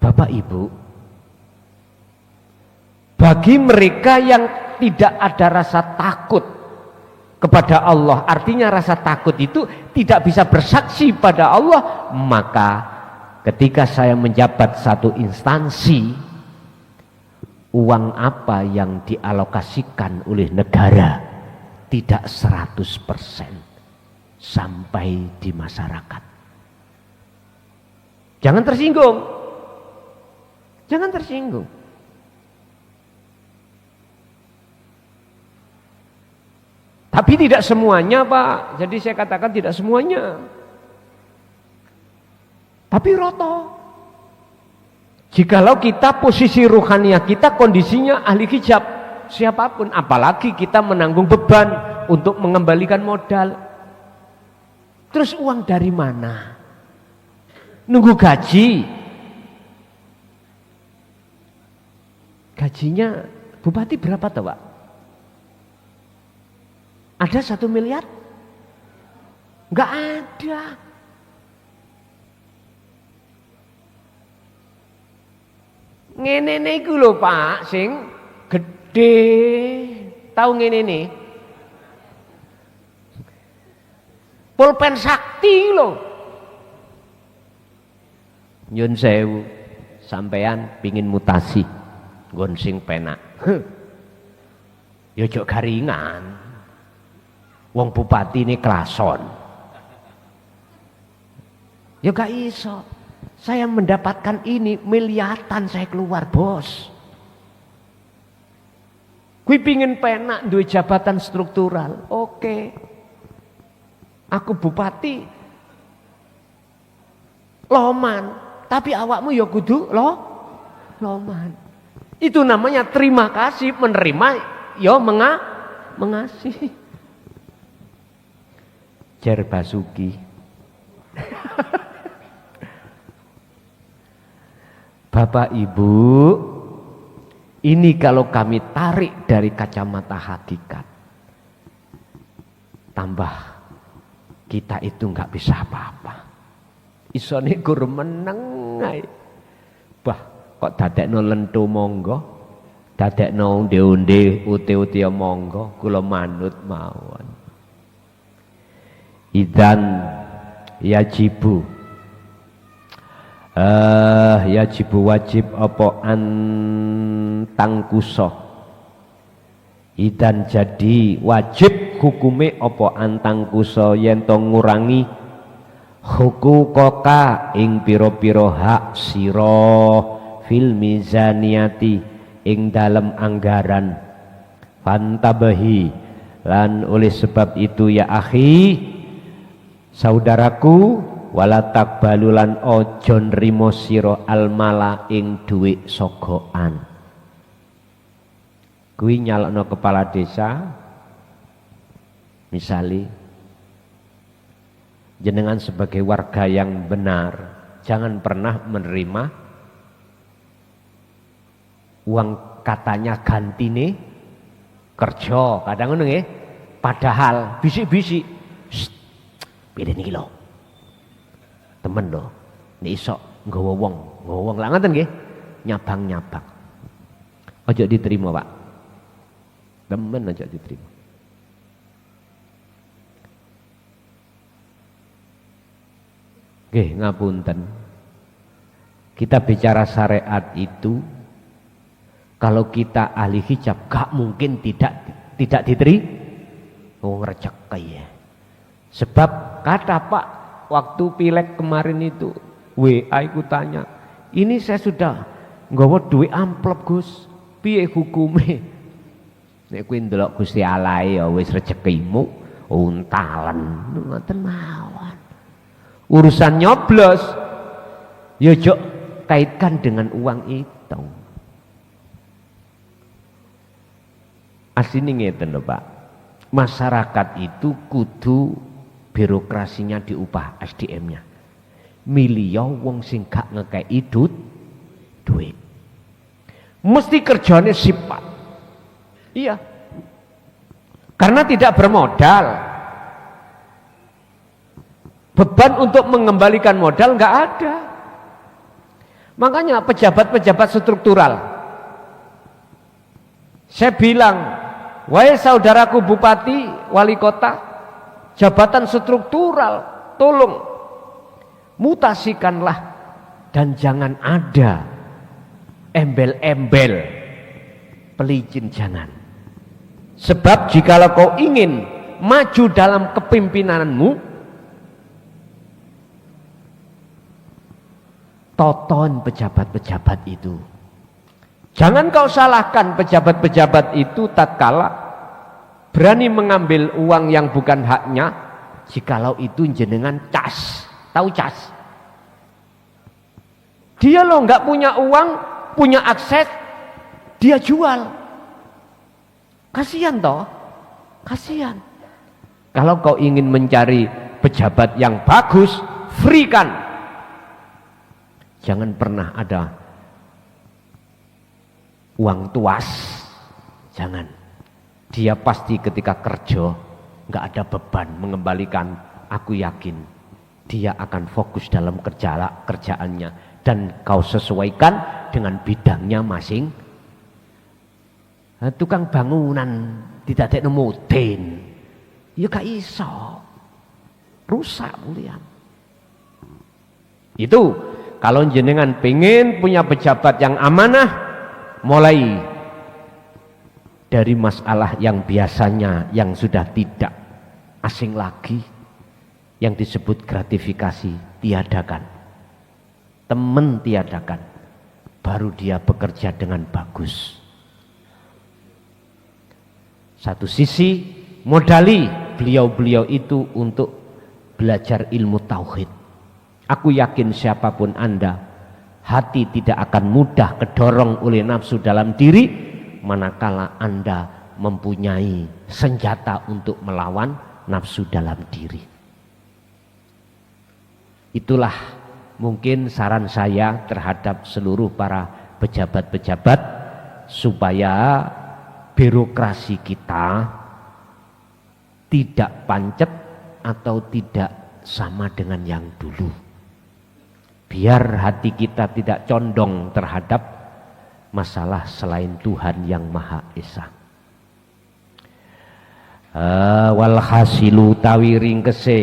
Bapak Ibu, bagi mereka yang tidak ada rasa takut kepada Allah, artinya rasa takut itu tidak bisa bersaksi pada Allah, maka ketika saya menjabat satu instansi, uang apa yang dialokasikan oleh negara tidak 100% sampai di masyarakat. Jangan tersinggung. Jangan tersinggung. Tapi tidak semuanya, Pak. Jadi saya katakan tidak semuanya. Tapi roto. Jikalau kita posisi ruhaniah kita kondisinya ahli hijab, siapapun, apalagi kita menanggung beban untuk mengembalikan modal. Terus uang dari mana? Nunggu gaji. Gajinya bupati berapa tuh, Pak? Ada 1 miliar? Enggak ada. Ngene iku lho, Pak, sing gede. Tahu ngene nih? Pulpen sakti lho. Nyun sewu, sampean pingin mutasi nggon sing penak. Ya ojo garingan. Wong bupati ini klason. Ya gak iso. Saya mendapatkan ini miliatan saya keluar, bos. Kui pingin penak duwe jabatan struktural. Oke. Aku bupati loman, tapi awakmu ya kudu loman. Itu namanya terima kasih, menerima ya mengasihi. Jer Basuki. Bapak Ibu, ini kalau kami tarik dari kacamata hakikat, tambah kita itu nggak bisa apa-apa. Isone gur meneng ae. Bah, kok dadekno lenthu monggo, dadekno onde-onde uti-uti monggo, kula manut mawon. Idzan yajibu wajib apa antangkuso. Idan jadi wajib hukume apa antangkuso yen to ngurangi hukukoka ing pira-pira hak sira fil mizaniyati ing dalem anggaran. Fantabahi, lan oleh sebab itu ya akhi, saudaraku, wala takbalulan ojo nrimo sira almala ing dhuwit sogokan. Kuwi nyalokno kepala desa, misali jenengan sebagai warga yang benar, jangan pernah menerima uang katanya gantine kerja, kadang ngono nggih. Padahal bisik-bisik, pilih niki lho. Temen lho, nek iso nggawa wong lak ngoten nggih, nyabang-nyabang. Ojo diterima, Pak. Temen ojo diterima. Nggih, ngapunten. Kita bicara syariat itu, kalau kita ahli hijab gak mungkin tidak diterima. Wong rezeki ya. Sebab kata Pak waktu pileg kemarin itu, WA aku tanya, ini saya sudah nggawa duit amplop Gus, piye hukume? Nek kuwi ndelok Gusti Allah ya wis rezekimu untalan, ngoten mawon. Urusan nyoblos ya ojo kaitkan dengan uang itu. Asline ngeten lho, Pak. Masyarakat itu kudu birokrasinya diubah, SDM-nya. Milih wong sing gak ngekei duit. Mesti kerjanya sifat. Iya. Karena tidak bermodal. Beban untuk mengembalikan modal nggak ada. Makanya pejabat-pejabat struktural, saya bilang, wahai saudaraku bupati, wali kota, jabatan struktural, tolong mutasikanlah dan jangan ada embel-embel pelicin, jangan. Sebab jikalau kau ingin maju dalam kepimpinanmu, tonton pejabat-pejabat itu. Jangan kau salahkan pejabat-pejabat itu tatkala berani mengambil uang yang bukan haknya, jikalau itu jenengan cas. Tahu cas? Dia loh nggak punya uang, punya akses, dia jual. Kasihan toh, kasihan. Kalau kau ingin mencari pejabat yang bagus, free kan. Jangan pernah ada uang tuas, jangan. Dia pasti ketika kerja nggak ada beban mengembalikan. Aku yakin dia akan fokus dalam kerjaannya dan kau sesuaikan dengan bidangnya masing. Tukang bangunan tidak ada modern, ya gak iso, rusak mulian. Itu kalau jenengan pengen punya pejabat yang amanah, mulai dari masalah yang biasanya yang sudah tidak asing lagi, yang disebut gratifikasi, tiadakan. Temen tiadakan, baru dia bekerja dengan bagus. Satu sisi modali beliau-beliau itu untuk belajar ilmu tauhid. Aku yakin siapapun Anda, hati tidak akan mudah kedorong oleh nafsu dalam diri manakala Anda mempunyai senjata untuk melawan nafsu dalam diri. Itulah mungkin saran saya terhadap seluruh para pejabat-pejabat supaya birokrasi kita tidak pancet atau tidak sama dengan yang dulu. Biar hati kita tidak condong terhadap masalah selain Tuhan yang Maha Esa. Walhasilu tawiring kese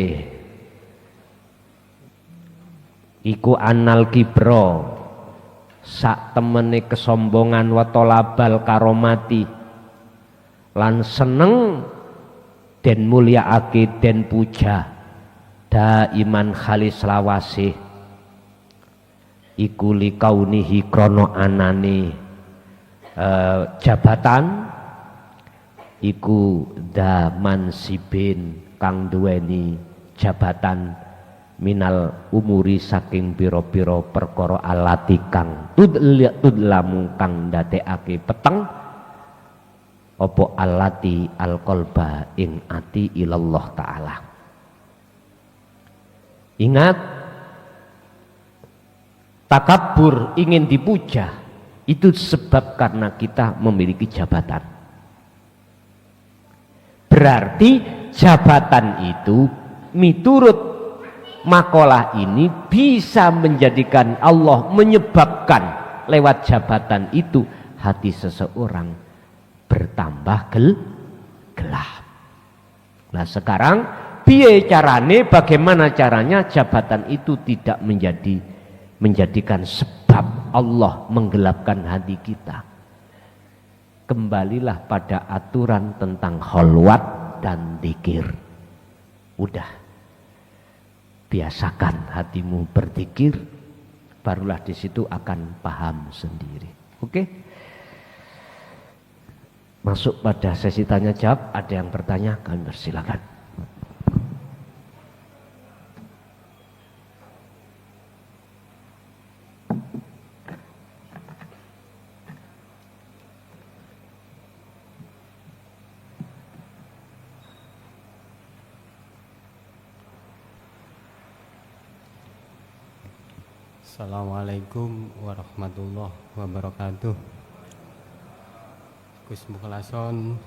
iku anal kibro sak temene kesombongan wa tolabal karomati lan seneng den mulyaake den puja daiman khalis lawasih iku likaunihi krono anane jabatan iku daman sibin kang duweni jabatan minal umuri saking pira-pira perkara alati kang tudlamu kang ndadekake peteng apa alati alqalba ing ati ilallah taala. Ingat, takabur ingin dipuja itu sebab karena kita memiliki jabatan. Berarti jabatan itu miturut makalah ini bisa menjadikan Allah menyebabkan lewat jabatan itu hati seseorang bertambah gelap. Nah sekarang piye carane, bagaimana caranya jabatan itu tidak menjadikan sebab Allah menggelapkan hati kita. Kembalilah pada aturan tentang kholwat dan dzikir. Udah, biasakan hatimu berzikir, barulah di situ akan paham sendiri. Oke? Masuk pada sesi tanya jawab. Ada yang bertanya, kami persilakan. Assalamualaikum warahmatullahi wabarakatuh. Gus Mukhlason,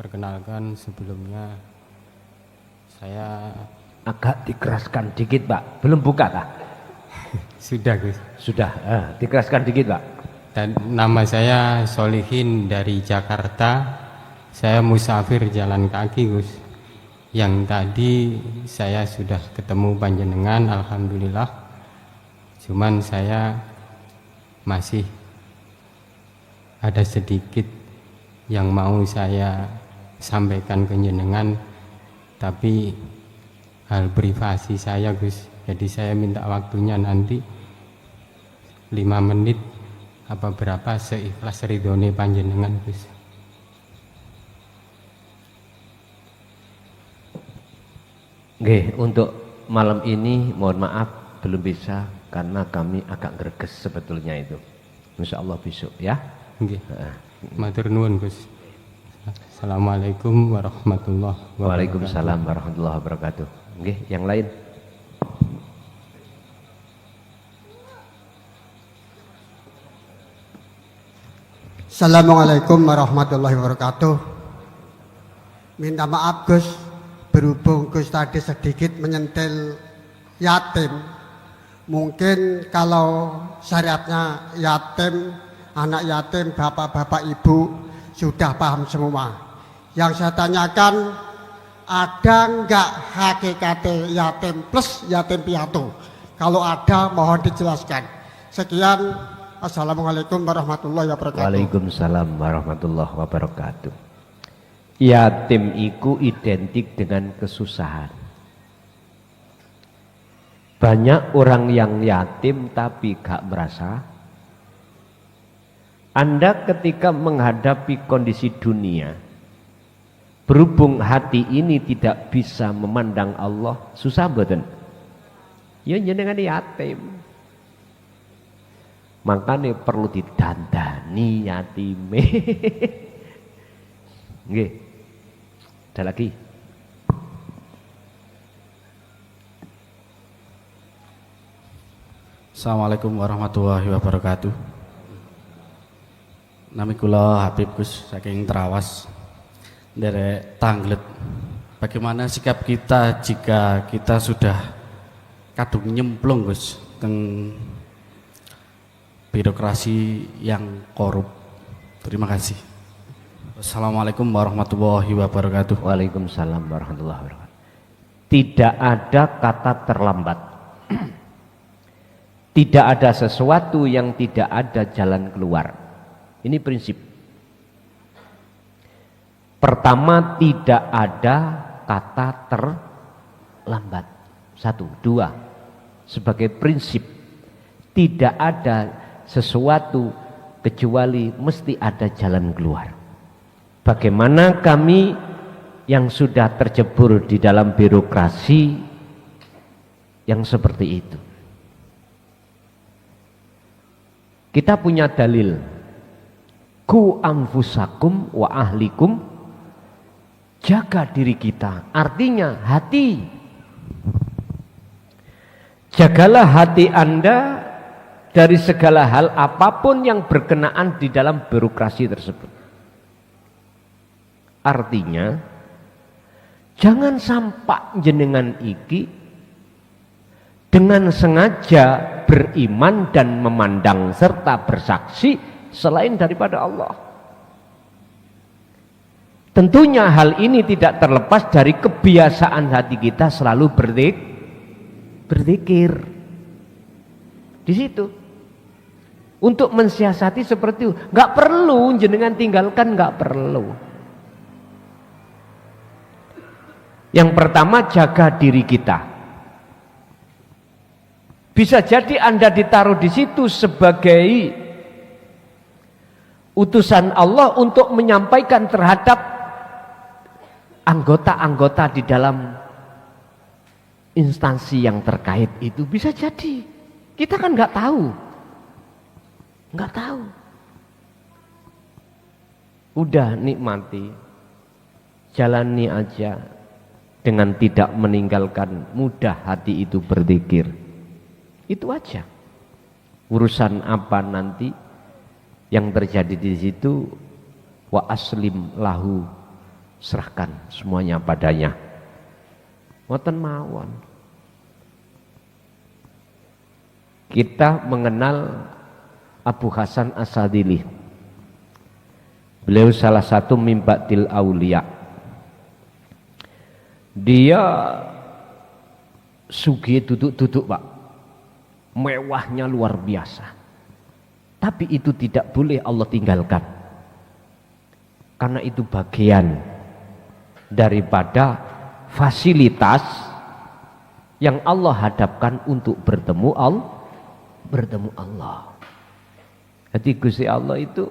perkenalkan sebelumnya saya agak dikeraskan dikit Pak, belum buka kah? Sudah Gus. Sudah, dikeraskan dikit Pak. Dan nama saya Solihin dari Jakarta. Saya musafir jalan kaki Gus. Yang tadi saya sudah ketemu panjenengan, alhamdulillah. Cuman saya masih ada sedikit yang mau saya sampaikan ke jenengan, tapi hal privasi saya Gus. Jadi saya minta waktunya nanti 5 menit apa berapa seikhlas ridhone panjenengan Gus. Oke, untuk malam ini mohon maaf belum bisa karena kami agak greges sebetulnya itu. Insya Allah besok ya. Nggih. Matur nuwun Gus. Assalamualaikum warahmatullahi wabarakatuh. Waalaikumsalam warahmatullahi wabarakatuh. Oke, yang lain. Assalamualaikum warahmatullahi wabarakatuh. Minta maaf Gus, berhubung Gus tadi sedikit menyentil yatim. Mungkin kalau syariatnya yatim, anak yatim, bapak-bapak ibu sudah paham semua. Yang saya tanyakan, ada enggak hakikate yatim plus yatim piatu? Kalau ada mohon dijelaskan. Sekian. Assalamualaikum warahmatullahi wabarakatuh. Waalaikumsalam warahmatullahi wabarakatuh. Yatim iku identik dengan kesusahan. Banyak orang yang yatim tapi gak merasa. Anda ketika menghadapi kondisi dunia, berhubung hati ini tidak bisa memandang Allah, susah mboten? Ya jenengan yatim. Makanya perlu didandani yatime. Nggih. Ada lagi? Assalamualaikum warahmatullahi wabarakatuh. Nami kula Habib Gus saking Trawas derek Tanglet. Bagaimana sikap kita jika kita sudah kadung nyemplung Gus teng birokrasi yang korup. Terima kasih. Assalamualaikum warahmatullahi wabarakatuh. Waalaikumsalam warahmatullahi wabarakatuh. Tidak ada kata terlambat. Tidak ada sesuatu yang tidak ada jalan keluar. Ini prinsip. Pertama, tidak ada kata terlambat. 1, 2. Sebagai prinsip, tidak ada sesuatu kecuali mesti ada jalan keluar. Bagaimana kami yang sudah tercebur di dalam birokrasi yang seperti itu? Kita punya dalil, ku anfusakum wa ahlikum, jaga diri kita, artinya hati. Jagalah hati Anda dari segala hal apapun yang berkenaan di dalam birokrasi tersebut. Artinya, jangan sampai jenengan iki dengan sengaja beriman dan memandang serta bersaksi selain daripada Allah. Tentunya hal ini tidak terlepas dari kebiasaan hati kita selalu berzikir. Di situ. Untuk mensiasati seperti itu, nggak perlu jenengan tinggalkan, nggak perlu. Yang pertama, jaga diri kita. Bisa jadi Anda ditaruh di situ sebagai utusan Allah untuk menyampaikan terhadap anggota-anggota di dalam instansi yang terkait itu. Bisa jadi. Kita kan nggak tahu. Nggak tahu. Udah nikmati, jalani aja dengan tidak meninggalkan, mudah hati itu berzikir. Itu aja. Urusan apa nanti yang terjadi di situ, wa aslim lahu, serahkan semuanya padanya. Ngoten mawon. kita mengenal Abu Hasan As-Sadili. Beliau salah satu mimbatil aulia. Dia sugih duduk-duduk Pak, mewahnya luar biasa. Tapi itu tidak boleh Allah tinggalkan, karena itu bagian daripada fasilitas yang Allah hadapkan untuk bertemu Allah. Jadi Gusti Allah itu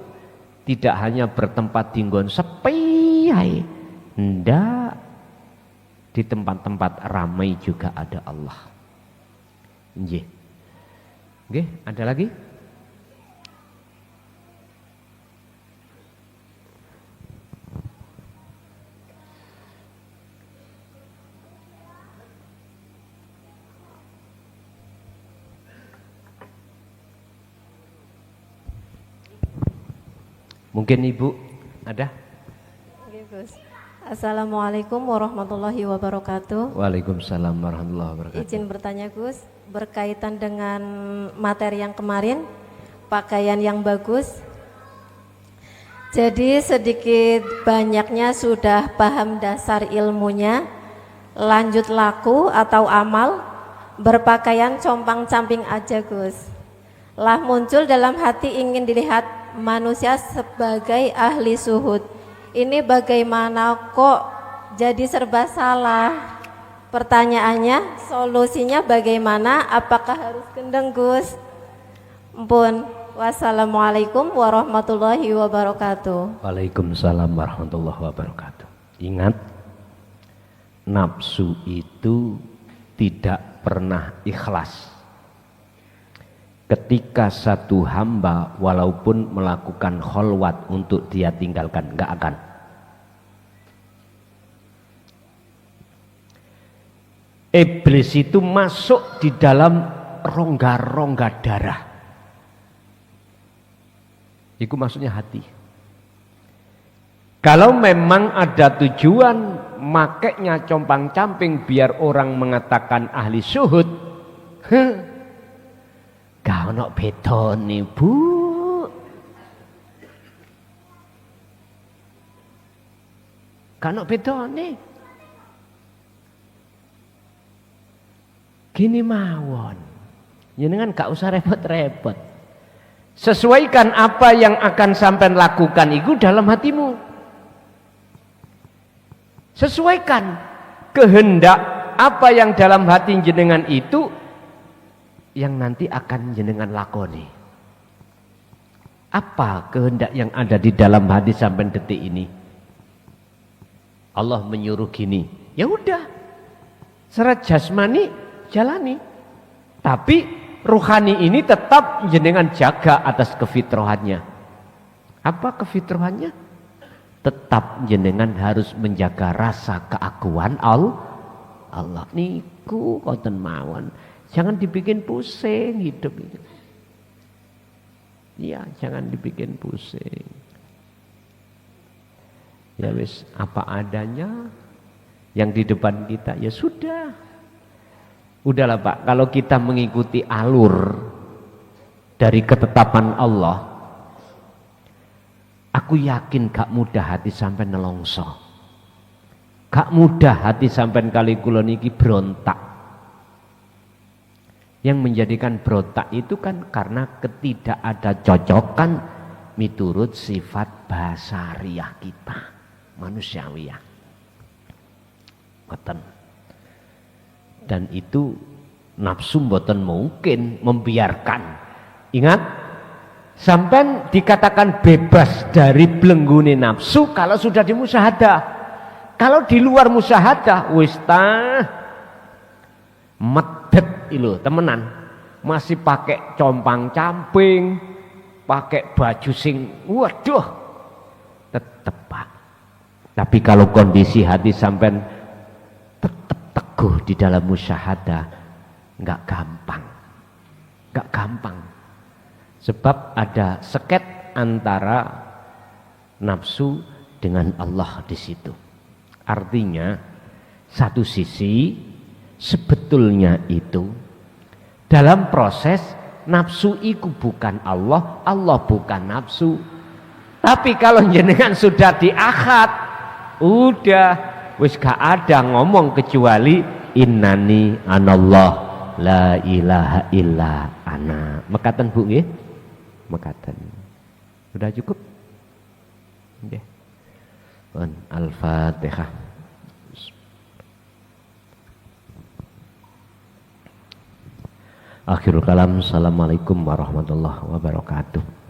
tidak hanya bertempat di nggon sepi, ndak, di tempat-tempat ramai juga ada Allah. Nggih. Nggih, ada lagi? Mungkin Ibu ada? Oke, Gus. Assalamualaikum warahmatullahi wabarakatuh. Waalaikumsalam warahmatullahi wabarakatuh. Izin bertanya Gus, berkaitan dengan materi yang kemarin, pakaian yang bagus. Jadi sedikit banyaknya sudah paham dasar ilmunya, lanjut laku atau amal, berpakaian compang-camping aja Gus. Lah muncul dalam hati ingin dilihat manusia sebagai ahli suhud. Ini bagaimana kok jadi serba salah? Pertanyaannya, solusinya bagaimana? Apakah harus gendeng Gus? Ampun. Wassalamualaikum warahmatullahi wabarakatuh. Waalaikumsalam warahmatullahi wabarakatuh. Ingat, nafsu itu tidak pernah ikhlas. Ketika satu hamba walaupun melakukan kholwat untuk dia tinggalkan, enggak akan. Iblis itu masuk di dalam rongga-rongga darah. Itu maksudnya hati. Kalau memang ada tujuan makainya compang-camping biar orang mengatakan ahli syuhud, gak ono bedane, Bu. Gak ono bedane. Gini mawon. Jenengan gak usah repot-repot. Sesuaikan apa yang akan sampean lakukan itu dalam hatimu. Sesuaikan kehendak apa yang dalam hati jenengan itu yang nanti akan jenengan lakoni. Apa kehendak yang ada di dalam hati sampai detik ini? Allah menyuruh gini, ya udah, secara jasmani jalani, tapi ruhani ini tetap jenengan jaga atas kefitrahannya. Apa kefitrahannya? Tetap jenengan harus menjaga rasa keakuan Allah. Niku konten mawon. Jangan dibikin pusing hidup itu. Iya, jangan dibikin pusing. Ya wis, apa adanya yang di depan kita, ya sudah. Udahlah Pak, kalau kita mengikuti alur dari ketetapan Allah, aku yakin gak mudah hati sampai nelongso. Gak mudah hati sampai kali kula niki berontak. Yang menjadikan berontak itu kan karena ketidak ada cocokan miturut sifat basariah kita, manusiawiyah. Ngoten. Dan itu nafsu mboten mungkin membiarkan. Ingat, sampai dikatakan bebas dari belenggune nafsu kalau sudah di musyahadah. Kalau di luar musyahadah, wis medet ilo temenan, masih pakai compang-camping, pakai baju sing waduh, tetep Pak. Tapi kalau kondisi hati sampai tetep teguh di dalam musyahadah, nggak gampang. Sebab ada seket antara nafsu dengan Allah di situ. Artinya satu sisi sebetulnya itu dalam proses nafsu iku bukan Allah, Allah bukan nafsu. Tapi kalau jenengan sudah diakad, udah wis gak ada ngomong kecuali innani anallah la ilaha illa ana. Mekaten Bu nggih? Mekaten. Sudah cukup? Nggih. Al-Fatihah. Akhirul kalam. Assalamualaikum warahmatullahi wabarakatuh.